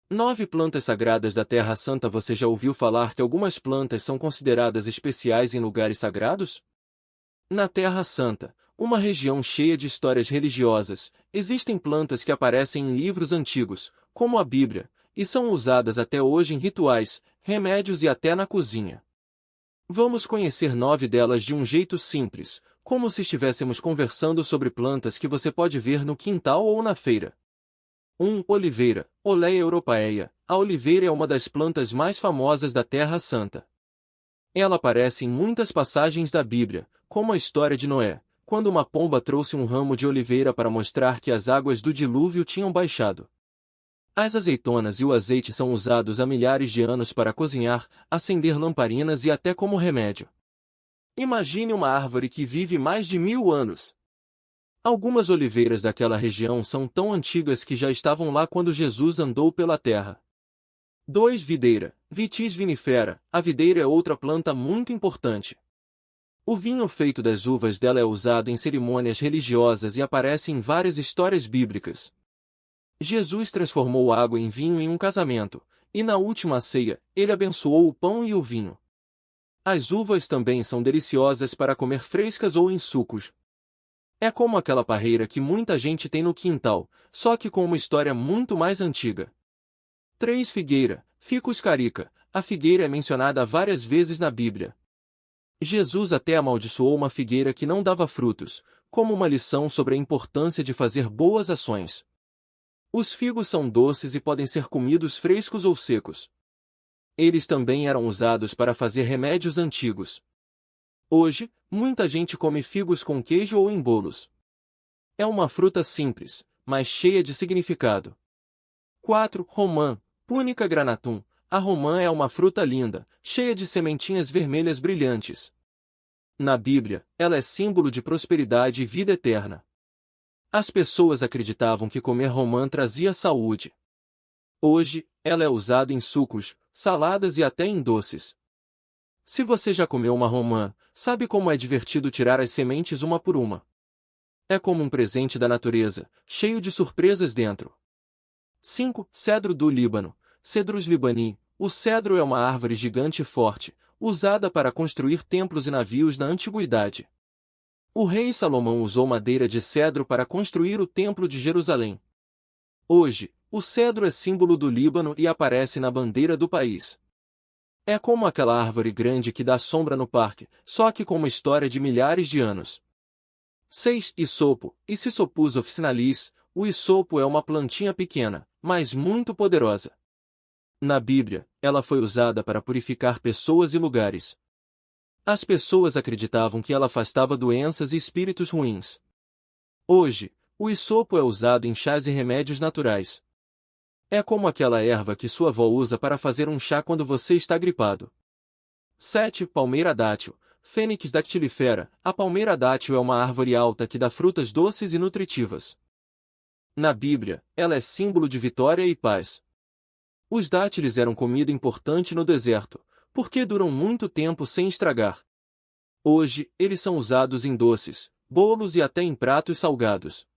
9 plantas sagradas da Terra Santa. Você já ouviu falar que algumas plantas são consideradas especiais em lugares sagrados? Na Terra Santa, uma região cheia de histórias religiosas, existem plantas que aparecem em livros antigos, como a Bíblia, e são usadas até hoje em rituais, remédios e até na cozinha. Vamos conhecer 9 delas de um jeito simples, como se estivéssemos conversando sobre plantas que você pode ver no quintal ou na feira. 1. Oliveira, Oleia europaea. A oliveira é uma das plantas mais famosas da Terra Santa. Ela aparece em muitas passagens da Bíblia, como a história de Noé, quando uma pomba trouxe um ramo de oliveira para mostrar que as águas do dilúvio tinham baixado. As azeitonas e o azeite são usados há milhares de anos para cozinhar, acender lamparinas e até como remédio. Imagine uma árvore que vive mais de 1000 anos. Algumas oliveiras daquela região são tão antigas que já estavam lá quando Jesus andou pela terra. 2. Videira, Vitis vinifera. A videira é outra planta muito importante. O vinho feito das uvas dela é usado em cerimônias religiosas e aparece em várias histórias bíblicas. Jesus transformou água em vinho em um casamento, e na última ceia, ele abençoou o pão e o vinho. As uvas também são deliciosas para comer frescas ou em sucos. É como aquela parreira que muita gente tem no quintal, só que com uma história muito mais antiga. 3. Figueira, Ficus carica. A figueira é mencionada várias vezes na Bíblia. Jesus até amaldiçoou uma figueira que não dava frutos, como uma lição sobre a importância de fazer boas ações. Os figos são doces e podem ser comidos frescos ou secos. Eles também eram usados para fazer remédios antigos. Hoje, muita gente come figos com queijo ou em bolos. É uma fruta simples, mas cheia de significado. 4. Romã, Punica granatum. A romã é uma fruta linda, cheia de sementinhas vermelhas brilhantes. Na Bíblia, ela é símbolo de prosperidade e vida eterna. As pessoas acreditavam que comer romã trazia saúde. Hoje, ela é usada em sucos, saladas e até em doces. Se você já comeu uma romã, sabe como é divertido tirar as sementes uma por uma. É como um presente da natureza, cheio de surpresas dentro. 5. Cedro do Líbano, Cedrus libani. O cedro é uma árvore gigante e forte, usada para construir templos e navios na antiguidade. O rei Salomão usou madeira de cedro para construir o Templo de Jerusalém. Hoje, o cedro é símbolo do Líbano e aparece na bandeira do país. É como aquela árvore grande que dá sombra no parque, só que com uma história de milhares de anos. 6. Isopo, Icissopus officinalis. O isopo é uma plantinha pequena, mas muito poderosa. Na Bíblia, ela foi usada para purificar pessoas e lugares. As pessoas acreditavam que ela afastava doenças e espíritos ruins. Hoje, o isopo é usado em chás e remédios naturais. É como aquela erva que sua avó usa para fazer um chá quando você está gripado. 7. Palmeira dátil, Fênix dactilifera. A palmeira dátil é uma árvore alta que dá frutas doces e nutritivas. Na Bíblia, ela é símbolo de vitória e paz. Os dátiles eram comida importante no deserto, porque duram muito tempo sem estragar. Hoje, eles são usados em doces, bolos e até em pratos salgados.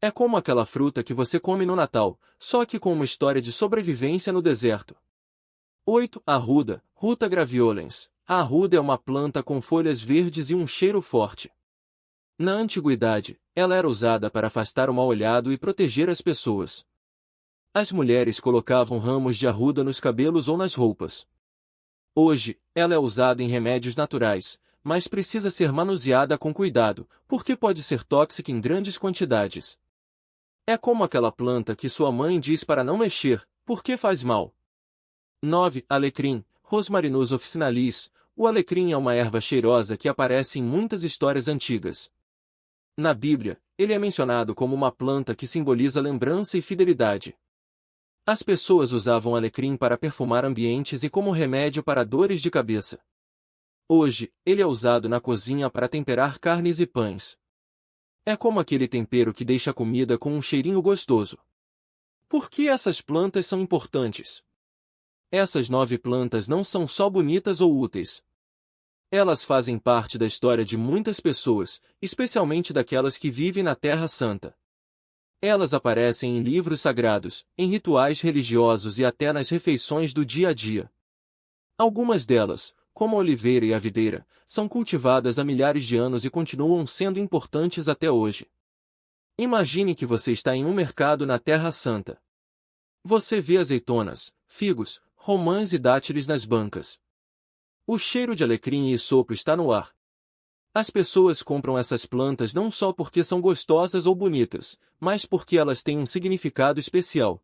É como aquela fruta que você come no Natal, só que com uma história de sobrevivência no deserto. 8. Arruda, Ruta graveolens. A arruda é uma planta com folhas verdes e um cheiro forte. Na antiguidade, ela era usada para afastar o mal-olhado e proteger as pessoas. As mulheres colocavam ramos de arruda nos cabelos ou nas roupas. Hoje, ela é usada em remédios naturais, mas precisa ser manuseada com cuidado, porque pode ser tóxica em grandes quantidades. É como aquela planta que sua mãe diz para não mexer, porque faz mal. 9. Alecrim, Rosmarinus officinalis. O alecrim é uma erva cheirosa que aparece em muitas histórias antigas. Na Bíblia, ele é mencionado como uma planta que simboliza lembrança e fidelidade. As pessoas usavam alecrim para perfumar ambientes e como remédio para dores de cabeça. Hoje, ele é usado na cozinha para temperar carnes e pães. É como aquele tempero que deixa a comida com um cheirinho gostoso. Por que essas plantas são importantes? Essas 9 plantas não são só bonitas ou úteis. Elas fazem parte da história de muitas pessoas, especialmente daquelas que vivem na Terra Santa. Elas aparecem em livros sagrados, em rituais religiosos e até nas refeições do dia a dia. Algumas delas, como a oliveira e a videira, são cultivadas há milhares de anos e continuam sendo importantes até hoje. Imagine que você está em um mercado na Terra Santa. Você vê azeitonas, figos, romãs e dátiles nas bancas. O cheiro de alecrim e sopo está no ar. As pessoas compram essas plantas não só porque são gostosas ou bonitas, mas porque elas têm um significado especial.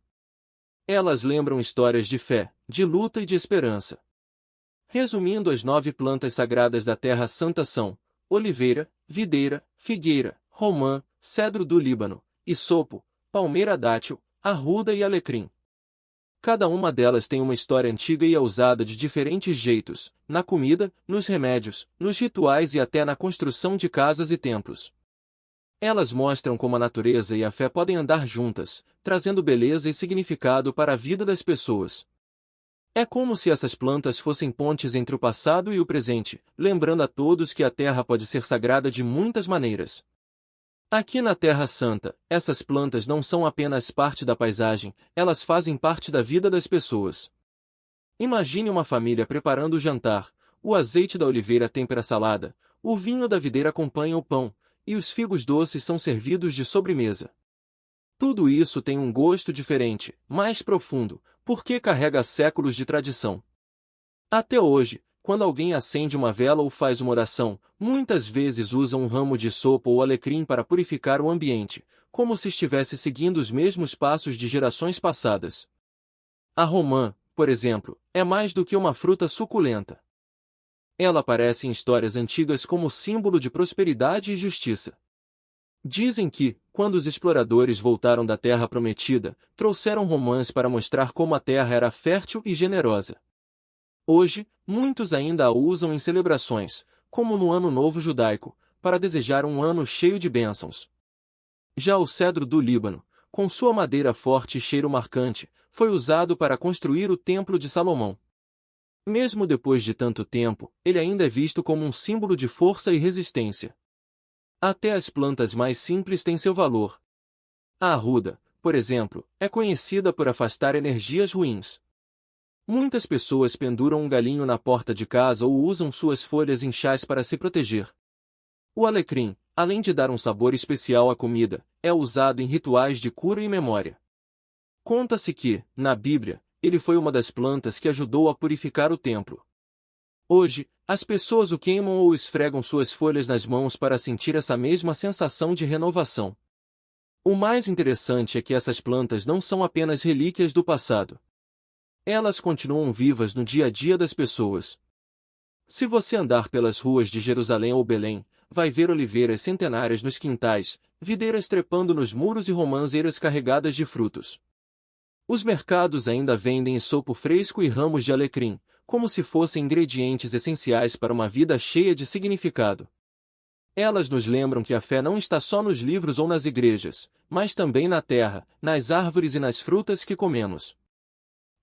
Elas lembram histórias de fé, de luta e de esperança. Resumindo, as 9 plantas sagradas da Terra Santa são oliveira, videira, figueira, romã, cedro do Líbano, isopo, palmeira dátil, arruda e alecrim. Cada uma delas tem uma história antiga e é usada de diferentes jeitos, na comida, nos remédios, nos rituais e até na construção de casas e templos. Elas mostram como a natureza e a fé podem andar juntas, trazendo beleza e significado para a vida das pessoas. É como se essas plantas fossem pontes entre o passado e o presente, lembrando a todos que a terra pode ser sagrada de muitas maneiras. Aqui na Terra Santa, essas plantas não são apenas parte da paisagem, elas fazem parte da vida das pessoas. Imagine uma família preparando o jantar, o azeite da oliveira tempera a salada, o vinho da videira acompanha o pão, e os figos doces são servidos de sobremesa. Tudo isso tem um gosto diferente, mais profundo, porque carrega séculos de tradição. Até hoje, quando alguém acende uma vela ou faz uma oração, muitas vezes usam um ramo de sopo ou alecrim para purificar o ambiente, como se estivesse seguindo os mesmos passos de gerações passadas. A romã, por exemplo, é mais do que uma fruta suculenta. Ela aparece em histórias antigas como símbolo de prosperidade e justiça. Dizem que, quando os exploradores voltaram da Terra Prometida, trouxeram romãs para mostrar como a terra era fértil e generosa. Hoje, muitos ainda a usam em celebrações, como no Ano Novo Judaico, para desejar um ano cheio de bênçãos. Já o cedro do Líbano, com sua madeira forte e cheiro marcante, foi usado para construir o Templo de Salomão. Mesmo depois de tanto tempo, ele ainda é visto como um símbolo de força e resistência. Até as plantas mais simples têm seu valor. A arruda, por exemplo, é conhecida por afastar energias ruins. Muitas pessoas penduram um galinho na porta de casa ou usam suas folhas em chás para se proteger. O alecrim, além de dar um sabor especial à comida, é usado em rituais de cura e memória. Conta-se que, na Bíblia, ele foi uma das plantas que ajudou a purificar o templo. Hoje, as pessoas o queimam ou esfregam suas folhas nas mãos para sentir essa mesma sensação de renovação. O mais interessante é que essas plantas não são apenas relíquias do passado. Elas continuam vivas no dia a dia das pessoas. Se você andar pelas ruas de Jerusalém ou Belém, vai ver oliveiras centenárias nos quintais, videiras trepando nos muros e romãzeiras carregadas de frutos. Os mercados ainda vendem sopo fresco e ramos de alecrim, como se fossem ingredientes essenciais para uma vida cheia de significado. Elas nos lembram que a fé não está só nos livros ou nas igrejas, mas também na terra, nas árvores e nas frutas que comemos.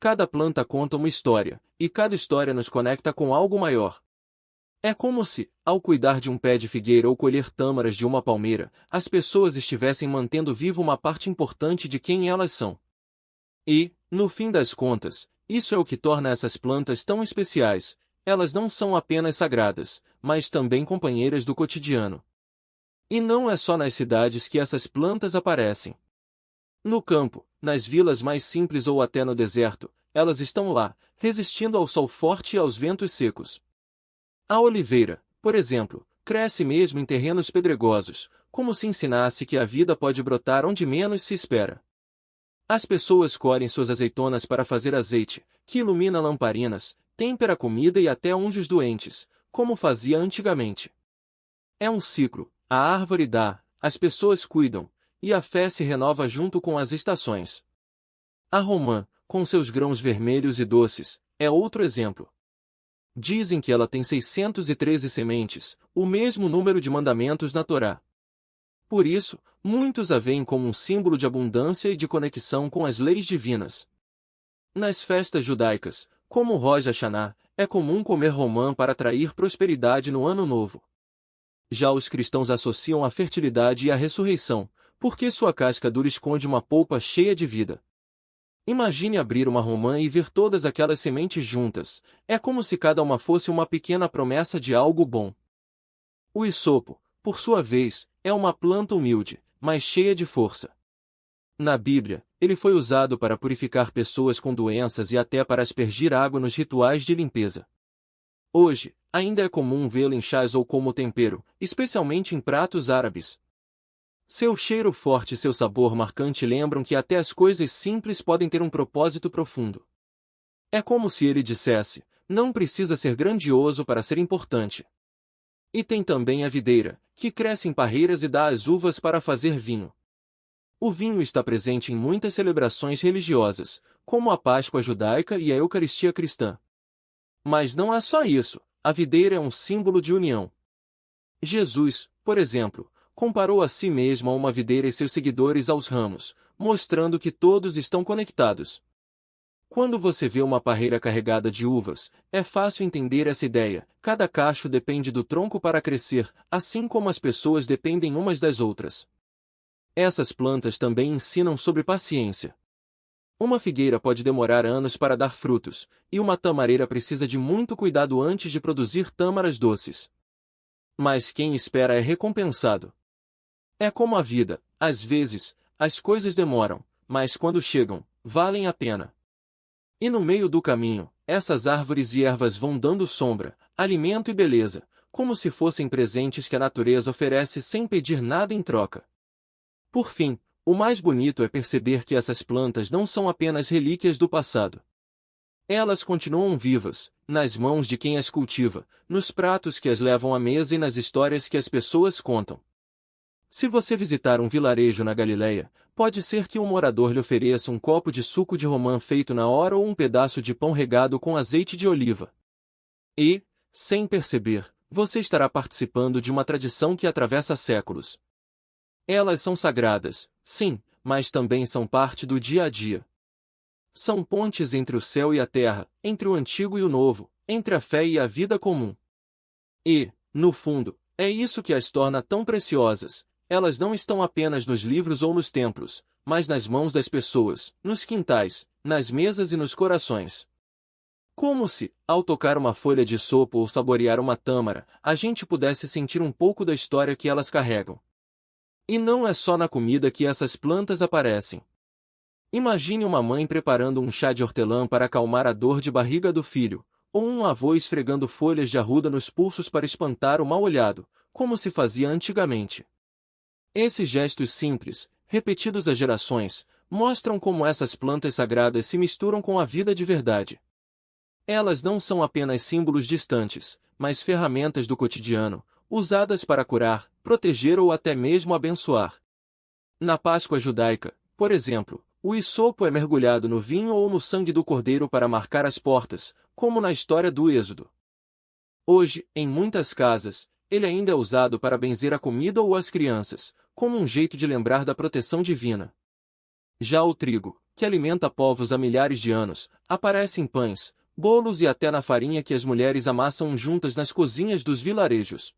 Cada planta conta uma história, e cada história nos conecta com algo maior. É como se, ao cuidar de um pé de figueira ou colher tâmaras de uma palmeira, as pessoas estivessem mantendo viva uma parte importante de quem elas são. E, no fim das contas, isso é o que torna essas plantas tão especiais. Elas não são apenas sagradas, mas também companheiras do cotidiano. E não é só nas cidades que essas plantas aparecem. No campo, nas vilas mais simples ou até no deserto, elas estão lá, resistindo ao sol forte e aos ventos secos. A oliveira, por exemplo, cresce mesmo em terrenos pedregosos, como se ensinasse que a vida pode brotar onde menos se espera. As pessoas colhem suas azeitonas para fazer azeite, que ilumina lamparinas, tempera a comida e até unge os doentes, como fazia antigamente. É um ciclo, a árvore dá, as pessoas cuidam, e a fé se renova junto com as estações. A romã, com seus grãos vermelhos e doces, é outro exemplo. Dizem que ela tem 613 sementes, o mesmo número de mandamentos na Torá. Por isso, muitos a veem como um símbolo de abundância e de conexão com as leis divinas. Nas festas judaicas, como o Rosh Hashanah, é comum comer romã para atrair prosperidade no Ano Novo. Já os cristãos associam a fertilidade e a ressurreição, porque sua casca dura esconde uma polpa cheia de vida. Imagine abrir uma romã e ver todas aquelas sementes juntas. É como se cada uma fosse uma pequena promessa de algo bom. O hisopo, por sua vez, é uma planta humilde, mas cheia de força. Na Bíblia, ele foi usado para purificar pessoas com doenças e até para aspergir água nos rituais de limpeza. Hoje, ainda é comum vê-lo em chás ou como tempero, especialmente em pratos árabes. Seu cheiro forte e seu sabor marcante lembram que até as coisas simples podem ter um propósito profundo. É como se ele dissesse: não precisa ser grandioso para ser importante. E tem também a videira, que cresce em parreiras e dá as uvas para fazer vinho. O vinho está presente em muitas celebrações religiosas, como a Páscoa judaica e a Eucaristia cristã. Mas não é só isso, a videira é um símbolo de união. Jesus, por exemplo, comparou a si mesmo a uma videira e seus seguidores aos ramos, mostrando que todos estão conectados. Quando você vê uma parreira carregada de uvas, é fácil entender essa ideia. Cada cacho depende do tronco para crescer, assim como as pessoas dependem umas das outras. Essas plantas também ensinam sobre paciência. Uma figueira pode demorar anos para dar frutos, e uma tamareira precisa de muito cuidado antes de produzir tâmaras doces. Mas quem espera é recompensado. É como a vida, às vezes, as coisas demoram, mas quando chegam, valem a pena. E no meio do caminho, essas árvores e ervas vão dando sombra, alimento e beleza, como se fossem presentes que a natureza oferece sem pedir nada em troca. Por fim, o mais bonito é perceber que essas plantas não são apenas relíquias do passado. Elas continuam vivas, nas mãos de quem as cultiva, nos pratos que as levam à mesa e nas histórias que as pessoas contam. Se você visitar um vilarejo na Galileia, pode ser que um morador lhe ofereça um copo de suco de romã feito na hora ou um pedaço de pão regado com azeite de oliva. E, sem perceber, você estará participando de uma tradição que atravessa séculos. Elas são sagradas, sim, mas também são parte do dia a dia. São pontes entre o céu e a terra, entre o antigo e o novo, entre a fé e a vida comum. E, no fundo, é isso que as torna tão preciosas. Elas não estão apenas nos livros ou nos templos, mas nas mãos das pessoas, nos quintais, nas mesas e nos corações. Como se, ao tocar uma folha de sopo ou saborear uma tâmara, a gente pudesse sentir um pouco da história que elas carregam. E não é só na comida que essas plantas aparecem. Imagine uma mãe preparando um chá de hortelã para acalmar a dor de barriga do filho, ou um avô esfregando folhas de arruda nos pulsos para espantar o mal-olhado, como se fazia antigamente. Esses gestos simples, repetidos há gerações, mostram como essas plantas sagradas se misturam com a vida de verdade. Elas não são apenas símbolos distantes, mas ferramentas do cotidiano, usadas para curar, proteger ou até mesmo abençoar. Na Páscoa judaica, por exemplo, o hisopo é mergulhado no vinho ou no sangue do cordeiro para marcar as portas, como na história do Êxodo. Hoje, em muitas casas, ele ainda é usado para benzer a comida ou as crianças, como um jeito de lembrar da proteção divina. Já o trigo, que alimenta povos há milhares de anos, aparece em pães, bolos e até na farinha que as mulheres amassam juntas nas cozinhas dos vilarejos.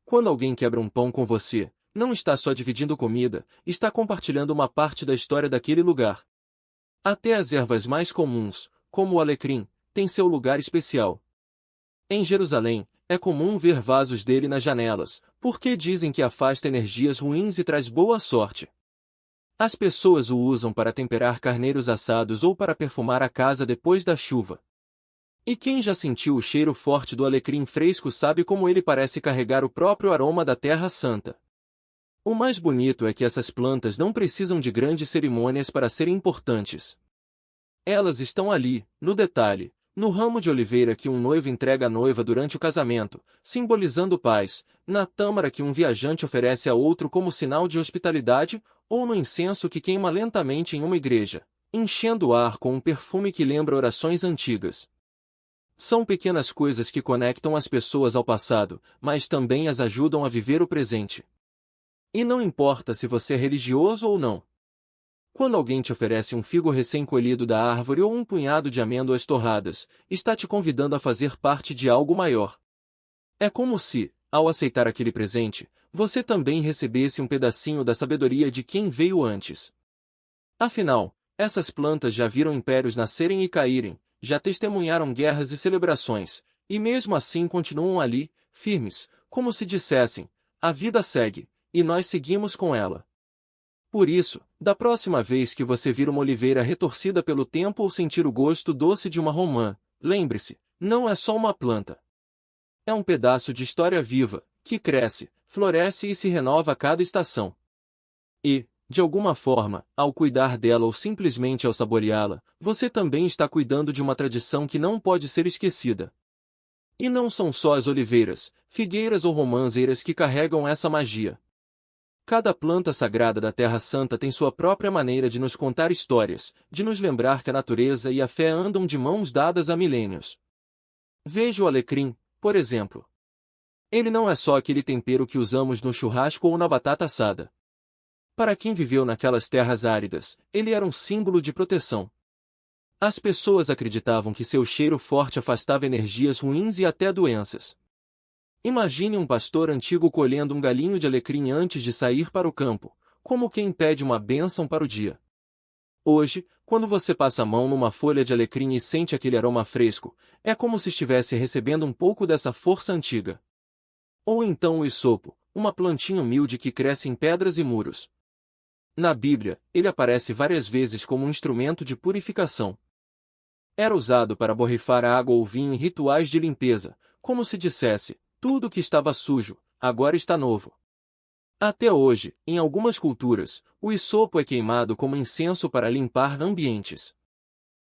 Quando alguém quebra um pão com você, não está só dividindo comida, está compartilhando uma parte da história daquele lugar. Até as ervas mais comuns, como o alecrim, têm seu lugar especial. Em Jerusalém, é comum ver vasos dele nas janelas, porque dizem que afasta energias ruins e traz boa sorte. As pessoas o usam para temperar carneiros assados ou para perfumar a casa depois da chuva. E quem já sentiu o cheiro forte do alecrim fresco sabe como ele parece carregar o próprio aroma da Terra Santa. O mais bonito é que essas plantas não precisam de grandes cerimônias para serem importantes. Elas estão ali, no detalhe, no ramo de oliveira que um noivo entrega à noiva durante o casamento, simbolizando paz, na tâmara que um viajante oferece a outro como sinal de hospitalidade, ou no incenso que queima lentamente em uma igreja, enchendo o ar com um perfume que lembra orações antigas. São pequenas coisas que conectam as pessoas ao passado, mas também as ajudam a viver o presente. E não importa se você é religioso ou não. Quando alguém te oferece um figo recém-colhido da árvore ou um punhado de amêndoas torradas, está te convidando a fazer parte de algo maior. É como se, ao aceitar aquele presente, você também recebesse um pedacinho da sabedoria de quem veio antes. Afinal, essas plantas já viram impérios nascerem e caírem, já testemunharam guerras e celebrações, e mesmo assim continuam ali, firmes, como se dissessem: a vida segue, e nós seguimos com ela. Por isso, da próxima vez que você vir uma oliveira retorcida pelo tempo ou sentir o gosto doce de uma romã, lembre-se, não é só uma planta. É um pedaço de história viva, que cresce, floresce e se renova a cada estação. E, de alguma forma, ao cuidar dela ou simplesmente ao saboreá-la, você também está cuidando de uma tradição que não pode ser esquecida. E não são só as oliveiras, figueiras ou romãzeiras que carregam essa magia. Cada planta sagrada da Terra Santa tem sua própria maneira de nos contar histórias, de nos lembrar que a natureza e a fé andam de mãos dadas há milênios. Veja o alecrim, por exemplo. Ele não é só aquele tempero que usamos no churrasco ou na batata assada. Para quem viveu naquelas terras áridas, ele era um símbolo de proteção. As pessoas acreditavam que seu cheiro forte afastava energias ruins e até doenças. Imagine um pastor antigo colhendo um galinho de alecrim antes de sair para o campo, como quem pede uma bênção para o dia. Hoje, quando você passa a mão numa folha de alecrim e sente aquele aroma fresco, é como se estivesse recebendo um pouco dessa força antiga. Ou então o isopo, uma plantinha humilde que cresce em pedras e muros. Na Bíblia, ele aparece várias vezes como um instrumento de purificação. Era usado para borrifar água ou vinho em rituais de limpeza, como se dissesse: tudo que estava sujo, agora está novo. Até hoje, em algumas culturas, o isopo é queimado como incenso para limpar ambientes.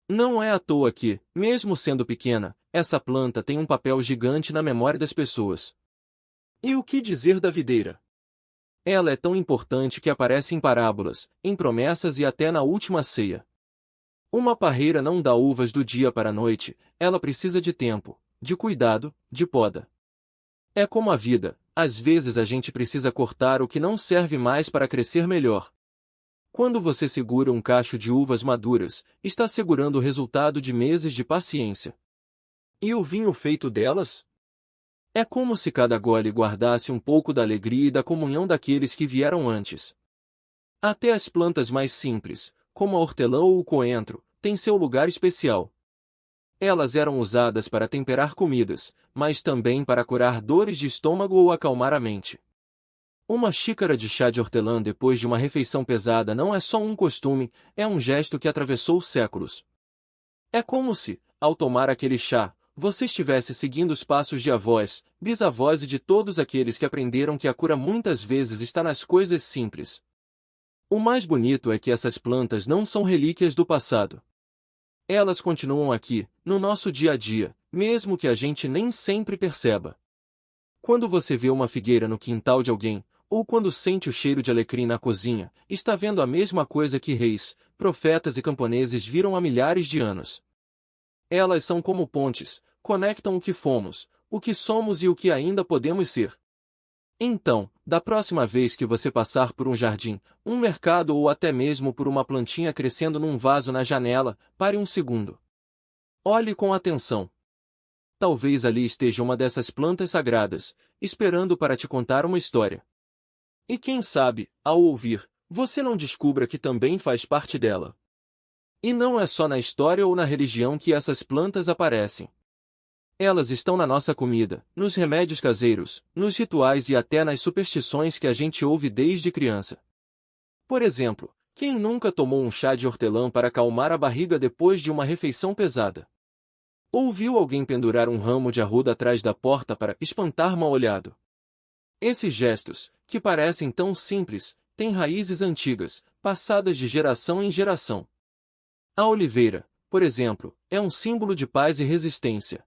Não é à toa que, mesmo sendo pequena, essa planta tem um papel gigante na memória das pessoas. E o que dizer da videira? Ela é tão importante que aparece em parábolas, em promessas e até na última ceia. Uma parreira não dá uvas do dia para a noite, ela precisa de tempo, de cuidado, de poda. É como a vida, às vezes a gente precisa cortar o que não serve mais para crescer melhor. Quando você segura um cacho de uvas maduras, está segurando o resultado de meses de paciência. E o vinho feito delas? É como se cada gole guardasse um pouco da alegria e da comunhão daqueles que vieram antes. Até as plantas mais simples, como a hortelã ou o coentro, têm seu lugar especial. Elas eram usadas para temperar comidas, mas também para curar dores de estômago ou acalmar a mente. Uma xícara de chá de hortelã depois de uma refeição pesada não é só um costume, é um gesto que atravessou séculos. É como se, ao tomar aquele chá, você estivesse seguindo os passos de avós, bisavós e de todos aqueles que aprenderam que a cura muitas vezes está nas coisas simples. O mais bonito é que essas plantas não são relíquias do passado. Elas continuam aqui, no nosso dia a dia, mesmo que a gente nem sempre perceba. Quando você vê uma figueira no quintal de alguém, ou quando sente o cheiro de alecrim na cozinha, está vendo a mesma coisa que reis, profetas e camponeses viram há milhares de anos. Elas são como pontes, conectam o que fomos, o que somos e o que ainda podemos ser. Então, da próxima vez que você passar por um jardim, um mercado ou até mesmo por uma plantinha crescendo num vaso na janela, pare um segundo. Olhe com atenção. Talvez ali esteja uma dessas plantas sagradas, esperando para te contar uma história. E quem sabe, ao ouvir, você não descubra que também faz parte dela. E não é só na história ou na religião que essas plantas aparecem. Elas estão na nossa comida, nos remédios caseiros, nos rituais e até nas superstições que a gente ouve desde criança. Por exemplo, quem nunca tomou um chá de hortelã para acalmar a barriga depois de uma refeição pesada? Ou viu alguém pendurar um ramo de arruda atrás da porta para espantar mal-olhado? Esses gestos, que parecem tão simples, têm raízes antigas, passadas de geração em geração. A oliveira, por exemplo, é um símbolo de paz e resistência.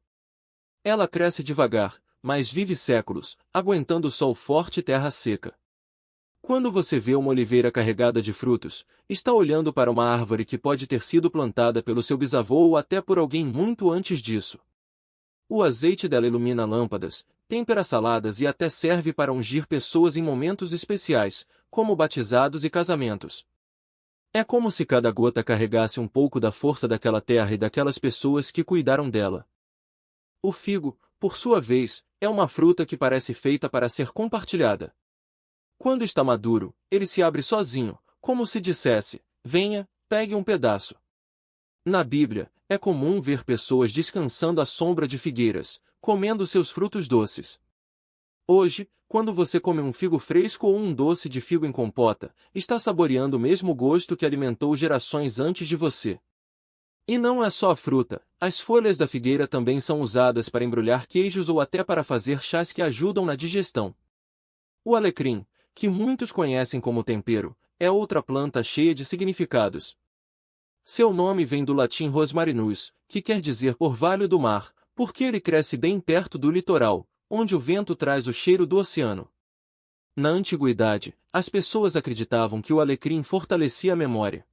Ela cresce devagar, mas vive séculos, aguentando sol forte e terra seca. Quando você vê uma oliveira carregada de frutos, está olhando para uma árvore que pode ter sido plantada pelo seu bisavô ou até por alguém muito antes disso. O azeite dela ilumina lâmpadas, tempera saladas e até serve para ungir pessoas em momentos especiais, como batizados e casamentos. É como se cada gota carregasse um pouco da força daquela terra e daquelas pessoas que cuidaram dela. O figo, por sua vez, é uma fruta que parece feita para ser compartilhada. Quando está maduro, ele se abre sozinho, como se dissesse: venha, pegue um pedaço. Na Bíblia, é comum ver pessoas descansando à sombra de figueiras, comendo seus frutos doces. Hoje, quando você come um figo fresco ou um doce de figo em compota, está saboreando o mesmo gosto que alimentou gerações antes de você. E não é só a fruta, as folhas da figueira também são usadas para embrulhar queijos ou até para fazer chás que ajudam na digestão. O alecrim, que muitos conhecem como tempero, é outra planta cheia de significados. Seu nome vem do latim rosmarinus, que quer dizer orvalho do mar, porque ele cresce bem perto do litoral, onde o vento traz o cheiro do oceano. Na antiguidade, as pessoas acreditavam que o alecrim fortalecia a memória.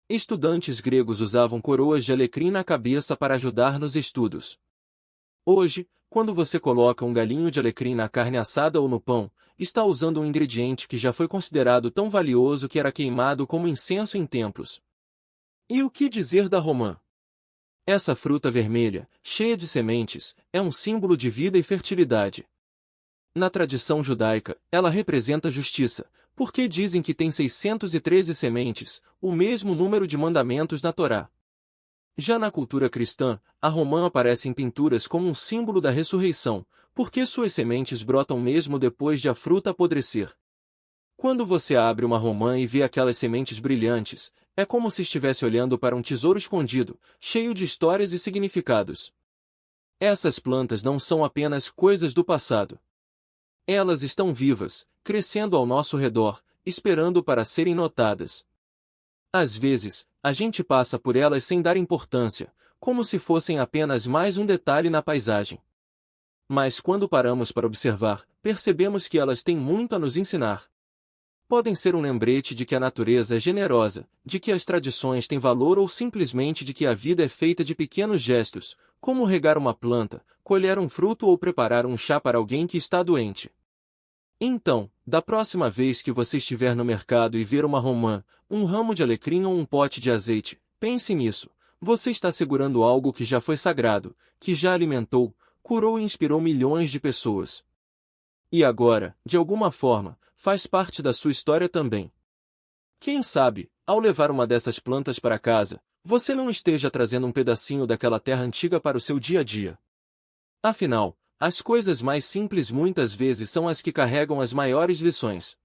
Estudantes gregos usavam coroas de alecrim na cabeça para ajudar nos estudos. Hoje, quando você coloca um galinho de alecrim na carne assada ou no pão, está usando um ingrediente que já foi considerado tão valioso que era queimado como incenso em templos. E o que dizer da romã? Essa fruta vermelha, cheia de sementes, é um símbolo de vida e fertilidade. Na tradição judaica, ela representa justiça, porque dizem que tem 613 sementes, o mesmo número de mandamentos na Torá. Já na cultura cristã, a romã aparece em pinturas como um símbolo da ressurreição, porque suas sementes brotam mesmo depois de a fruta apodrecer. Quando você abre uma romã e vê aquelas sementes brilhantes, é como se estivesse olhando para um tesouro escondido, cheio de histórias e significados. Essas plantas não são apenas coisas do passado. Elas estão vivas, crescendo ao nosso redor, esperando para serem notadas. Às vezes, a gente passa por elas sem dar importância, como se fossem apenas mais um detalhe na paisagem. Mas quando paramos para observar, percebemos que elas têm muito a nos ensinar. Podem ser um lembrete de que a natureza é generosa, de que as tradições têm valor ou simplesmente de que a vida é feita de pequenos gestos, como regar uma planta, colher um fruto ou preparar um chá para alguém que está doente. Então, da próxima vez que você estiver no mercado e ver uma romã, um ramo de alecrim ou um pote de azeite, pense nisso. Você está segurando algo que já foi sagrado, que já alimentou, curou e inspirou milhões de pessoas. E agora, de alguma forma, faz parte da sua história também. Quem sabe, ao levar uma dessas plantas para casa, você não esteja trazendo um pedacinho daquela terra antiga para o seu dia a dia. Afinal, as coisas mais simples muitas vezes são as que carregam as maiores lições.